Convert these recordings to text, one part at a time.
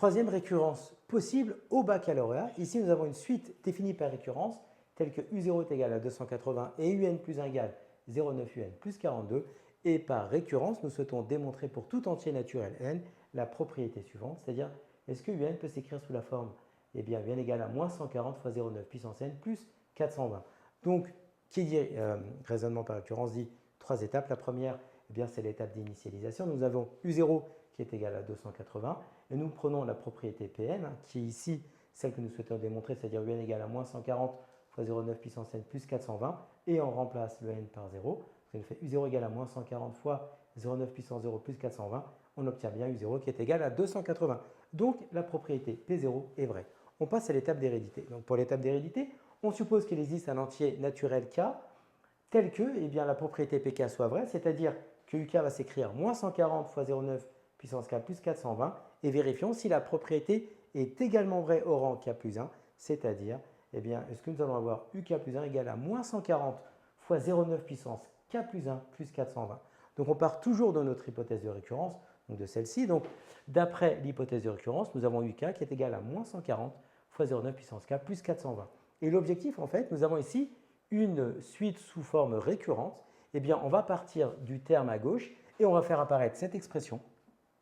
troisième récurrence possible au baccalauréat. Ici, nous avons une suite définie par récurrence, telle que U0 est égal à 280 et UN plus 1 égale 0,9 UN plus 42. Et par récurrence, nous souhaitons démontrer pour tout entier naturel n la propriété suivante, c'est-à-dire est-ce que UN peut s'écrire sous la forme eh bien, UN égale à moins 140 fois 0,9 puissance n plus 420. Donc, qui dit raisonnement par récurrence dit trois étapes. La première, eh bien, c'est l'étape d'initialisation. Nous avons U0 qui est égal à 280 et nous prenons la propriété Pn, qui est ici celle que nous souhaitons démontrer, c'est-à-dire UN égale à moins 140 fois 0,9 puissance n plus 420 et on remplace le n par 0. Ça nous fait U0 égale à moins 140 fois 0,9 puissance 0 plus 420. On obtient bien U0 qui est égal à 280. Donc, la propriété P0 est vraie. On passe à l'étape d'hérédité. Donc, pour l'étape d'hérédité, on suppose qu'il existe un entier naturel K tel que eh bien, la propriété PK soit vraie, c'est-à-dire que UK va s'écrire moins 140 fois 0,9 puissance K plus 420 et vérifions si la propriété est également vraie au rang K plus 1, c'est-à-dire eh bien, est-ce que nous allons avoir UK plus 1 égale à moins 140 fois 0,9 puissance K plus 1 plus 420. Donc, on part toujours de notre hypothèse de récurrence, donc de celle-ci. Donc, d'après l'hypothèse de récurrence, nous avons UK qui est égal à moins 140 fois 0,9 puissance K plus 420. Et l'objectif, en fait, nous avons ici une suite sous forme récurrente. Eh bien, on va partir du terme à gauche et on va faire apparaître cette expression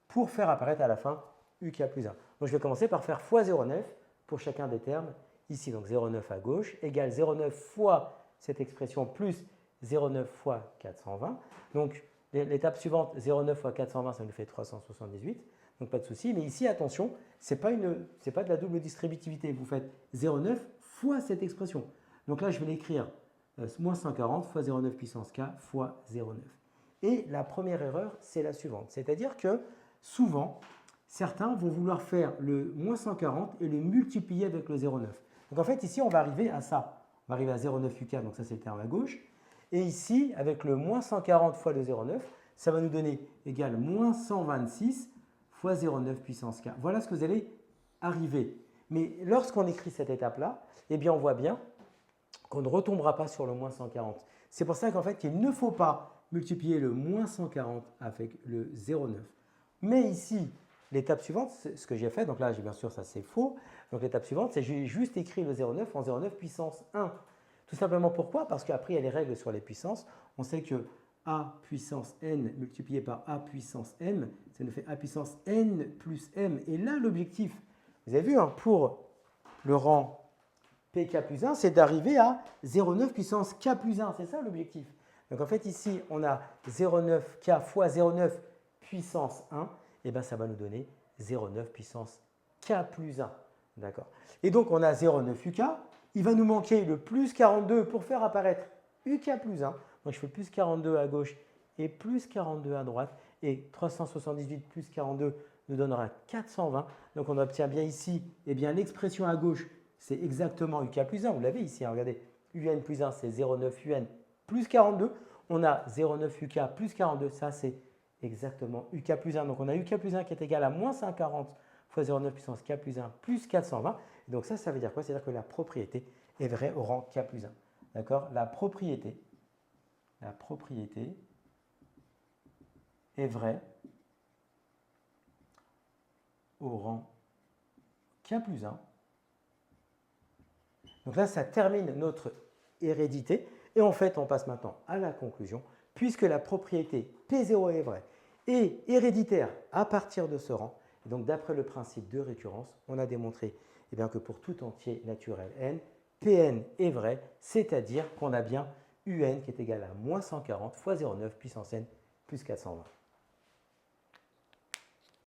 pour faire apparaître à la fin UK plus 1. Donc, je vais commencer par faire fois 0,9 pour chacun des termes. Ici, donc 0,9 à gauche égale 0,9 fois cette expression plus 0,9 fois 420. Donc, l'étape suivante, 0,9 fois 420, ça nous fait 378. Donc, pas de souci. Mais ici, attention, ce n'est pas de la double distributivité. Vous faites 0,9 fois cette expression. Donc là, je vais l'écrire moins 140 fois 0,9 puissance k fois 0,9. Et la première erreur, c'est la suivante. C'est-à-dire que souvent, certains vont vouloir faire le moins 140 et le multiplier avec le 0,9. Donc en fait, ici, on va arriver à ça. On va arriver à 0,9 UK, donc ça, c'est le terme à gauche. Et ici, avec le moins 140 fois le 0,9, ça va nous donner égal moins 126 fois 0,9 puissance k. Voilà ce que vous allez arriver. Mais lorsqu'on écrit cette étape-là, eh bien, on voit bien qu'on ne retombera pas sur le moins 140. C'est pour ça qu'en fait, il ne faut pas multiplier le moins 140 avec le 0,9. Mais ici, l'étape suivante, c'est ce que j'ai fait. Donc là, bien sûr, ça c'est faux. Donc l'étape suivante, c'est j'ai juste écrit le 0,9 en 0,9 puissance 1. Tout simplement pourquoi? Parce qu'après, il y a les règles sur les puissances. On sait que a puissance n multiplié par a puissance m, ça nous fait a puissance n plus m. Et là, l'objectif, vous avez vu, hein, pour le rang pk plus 1, c'est d'arriver à 0,9 puissance k plus 1. C'est ça l'objectif. Donc en fait, ici, on a 0,9k fois 0,9 puissance 1. Et bien, ça va nous donner 0,9 puissance k plus 1. D'accord. Et donc, on a 0,9 uk. Il va nous manquer le plus 42 pour faire apparaître uk plus 1. Donc, je fais plus 42 à gauche et plus 42 à droite. Et 378 plus 42 nous donnera 420. Donc, on obtient bien ici eh bien, l'expression à gauche, c'est exactement uk plus 1. Vous l'avez ici, hein, regardez. Un plus 1, c'est 0,9 un plus 42. On a 0,9 uk plus 42. Ça, c'est exactement uk plus 1. Donc, on a uk plus 1 qui est égal à moins 140 fois 0,9 puissance k plus 1 plus 420. Et donc, ça veut dire quoi? C'est-à-dire que la propriété est vraie au rang k plus 1. D'accord? La propriété est vraie au rang k plus 1. Donc là, ça termine notre hérédité. Et en fait, on passe maintenant à la conclusion. Puisque la propriété P0 est vraie et héréditaire à partir de ce rang, et donc d'après le principe de récurrence, on a démontré eh bien, que pour tout entier naturel n, Pn est vrai, c'est-à-dire qu'on a bien Un qui est égal à moins 140 fois 0,9 puissance n plus 420.